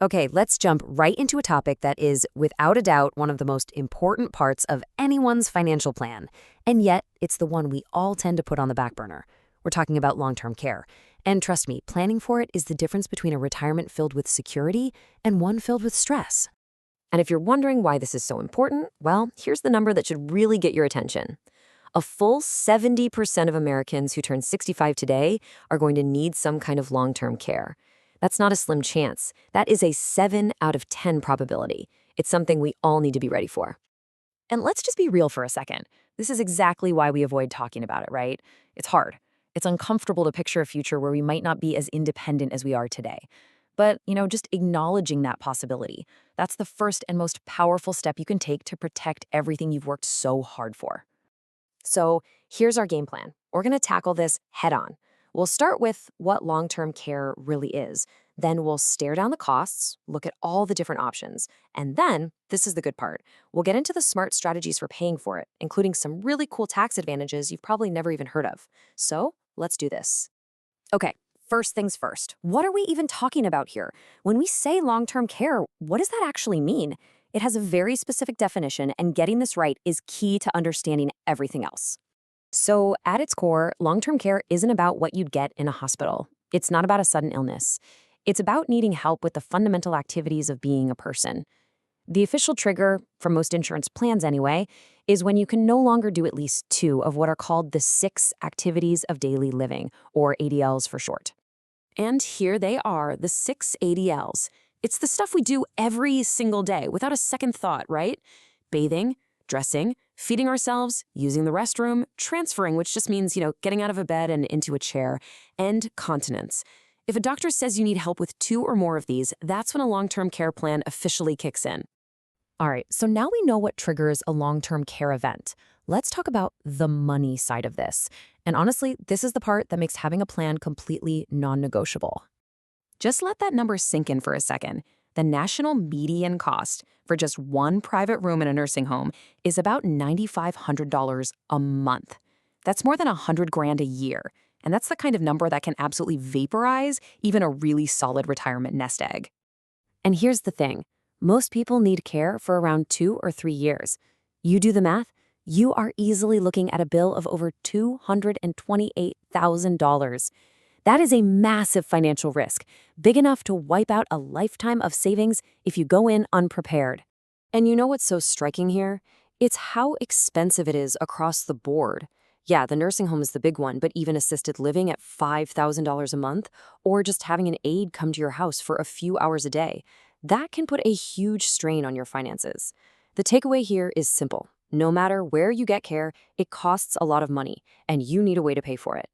Okay, let's jump right into a topic that is, without a doubt, one of the most important parts of anyone's financial plan. And yet, it's the one we all tend to put on the back burner. We're talking about long-term care. And trust me, planning for it is the difference between a retirement filled with security and one filled with stress. And if you're wondering why this is so important, well, here's the number that should really get your attention. A full 70% of Americans who turn 65 today are going to need some kind of long-term care. That's not a slim chance. That is a 7 out of 10 probability. It's something we all need to be ready for. And let's just be real for a second. This is exactly why we avoid talking about it, right? It's hard. It's uncomfortable to picture a future where we might not be as independent as we are today. But, just acknowledging that possibility, that's the first and most powerful step you can take to protect everything you've worked so hard for. So here's our game plan. We're going to tackle this head on. We'll start with what long-term care really is. Then we'll stare down the costs, look at all the different options. And then, this is the good part, we'll get into the smart strategies for paying for it, including some really cool tax advantages you've probably never even heard of. So let's do this. Okay, first things first. What are we even talking about here? When we say long-term care, what does that actually mean? It has a very specific definition, and getting this right is key to understanding everything else. So at its core, long-term care isn't about what you'd get in a hospital. It's not about a sudden illness. It's about needing help with the fundamental activities of being a person. The official trigger, for most insurance plans anyway, is when you can no longer do at least 2 of what are called the 6 activities of daily living, or ADLs for short. And here they are, the 6 ADLs. It's the stuff we do every single day without a second thought, right? Bathing, dressing, feeding ourselves, using the restroom, transferring, which just means, getting out of a bed and into a chair, and continence. If a doctor says you need help with 2 or more of these, that's when a long-term care plan officially kicks in. All right, so now we know what triggers a long-term care event. Let's talk about the money side of this. And honestly, this is the part that makes having a plan completely non-negotiable. Just let that number sink in for a second. The national median cost for just one private room in a nursing home is about $9,500 a month. That's more than $100,000 a year. And that's the kind of number that can absolutely vaporize even a really solid retirement nest egg. And here's the thing. Most people need care for around 2 or 3 years. You do the math, you are easily looking at a bill of over $228,000. That is a massive financial risk, big enough to wipe out a lifetime of savings if you go in unprepared. And you know what's so striking here? It's how expensive it is across the board. Yeah, the nursing home is the big one, but even assisted living at $5,000 a month, or just having an aide come to your house for a few hours a day, that can put a huge strain on your finances. The takeaway here is simple. No matter where you get care, it costs a lot of money, and you need a way to pay for it.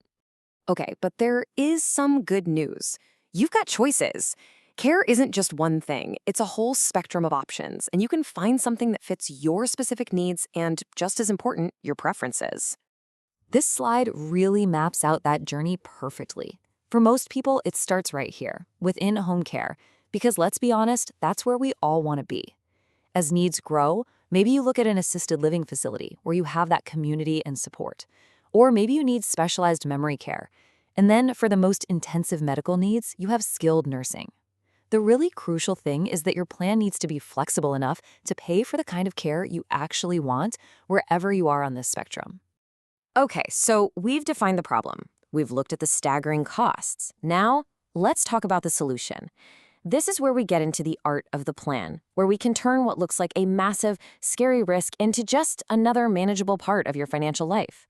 Okay, but there is some good news. You've got choices. Care isn't just one thing. It's a whole spectrum of options, and you can find something that fits your specific needs and, just as important, your preferences. This slide really maps out that journey perfectly. For most people, it starts right here, within home care, because let's be honest, that's where we all want to be. As needs grow, maybe you look at an assisted living facility where you have that community and support. Or maybe you need specialized memory care. And then for the most intensive medical needs, you have skilled nursing. The really crucial thing is that your plan needs to be flexible enough to pay for the kind of care you actually want wherever you are on this spectrum. Okay, so we've defined the problem. We've looked at the staggering costs. Now, let's talk about the solution. This is where we get into the art of the plan, where we can turn what looks like a massive, scary risk into just another manageable part of your financial life.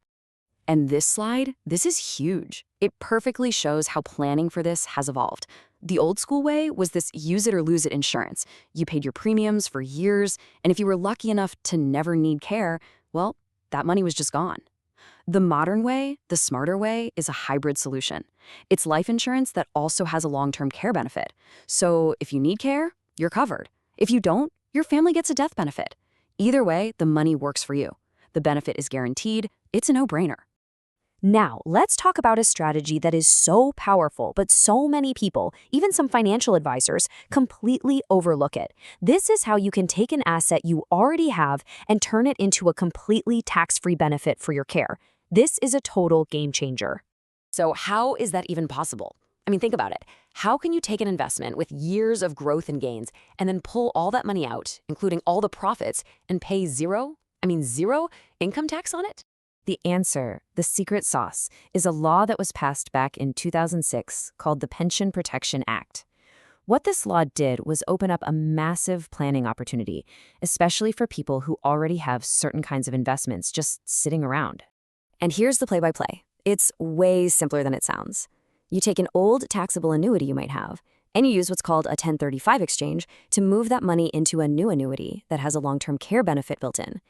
And this slide, this is huge. It perfectly shows how planning for this has evolved. The old school way was this use it or lose it insurance. You paid your premiums for years, and if you were lucky enough to never need care, well, that money was just gone. The modern way, the smarter way, is a hybrid solution. It's life insurance that also has a long-term care benefit. So if you need care, you're covered. If you don't, your family gets a death benefit. Either way, the money works for you. The benefit is guaranteed. It's a no-brainer. Now, let's talk about a strategy that is so powerful, but so many people, even some financial advisors, completely overlook it. This is how you can take an asset you already have and turn it into a completely tax-free benefit for your care. This is a total game changer. So how is that even possible? I mean, think about it. How can you take an investment with years of growth and gains and then pull all that money out, including all the profits, and pay zero income tax on it? The answer, the secret sauce, is a law that was passed back in 2006 called the Pension Protection Act. What this law did was open up a massive planning opportunity, especially for people who already have certain kinds of investments just sitting around. And here's the play-by-play. It's way simpler than it sounds. You take an old taxable annuity you might have, and you use what's called a 1035 exchange to move that money into a new annuity that has a long-term care benefit built in.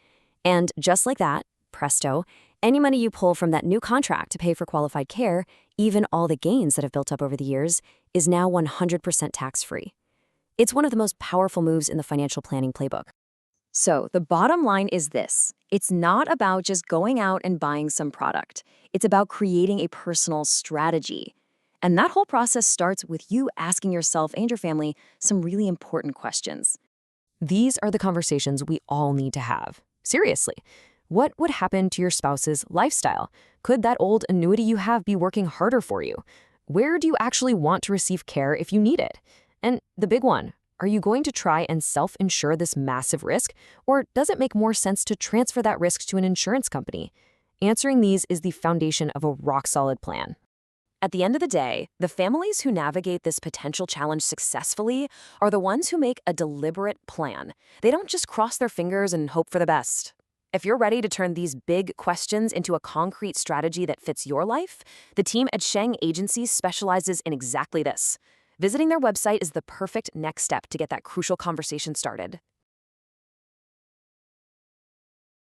And just like that, presto, any money you pull from that new contract to pay for qualified care, even all the gains that have built up over the years, is now 100% tax-free. It's one of the most powerful moves in the financial planning playbook. So the bottom line is this. It's not about just going out and buying some product. It's about creating a personal strategy. And that whole process starts with you asking yourself and your family some really important questions. These are the conversations we all need to have. Seriously, what would happen to your spouse's lifestyle? Could that old annuity you have be working harder for you? Where do you actually want to receive care if you need it? And the big one, are you going to try and self-insure this massive risk, or does it make more sense to transfer that risk to an insurance company? Answering these is the foundation of a rock-solid plan. At the end of the day, the families who navigate this potential challenge successfully are the ones who make a deliberate plan. They don't just cross their fingers and hope for the best. If you're ready to turn these big questions into a concrete strategy that fits your life, the team at Jeung Agency specializes in exactly this. Visiting their website is the perfect next step to get that crucial conversation started.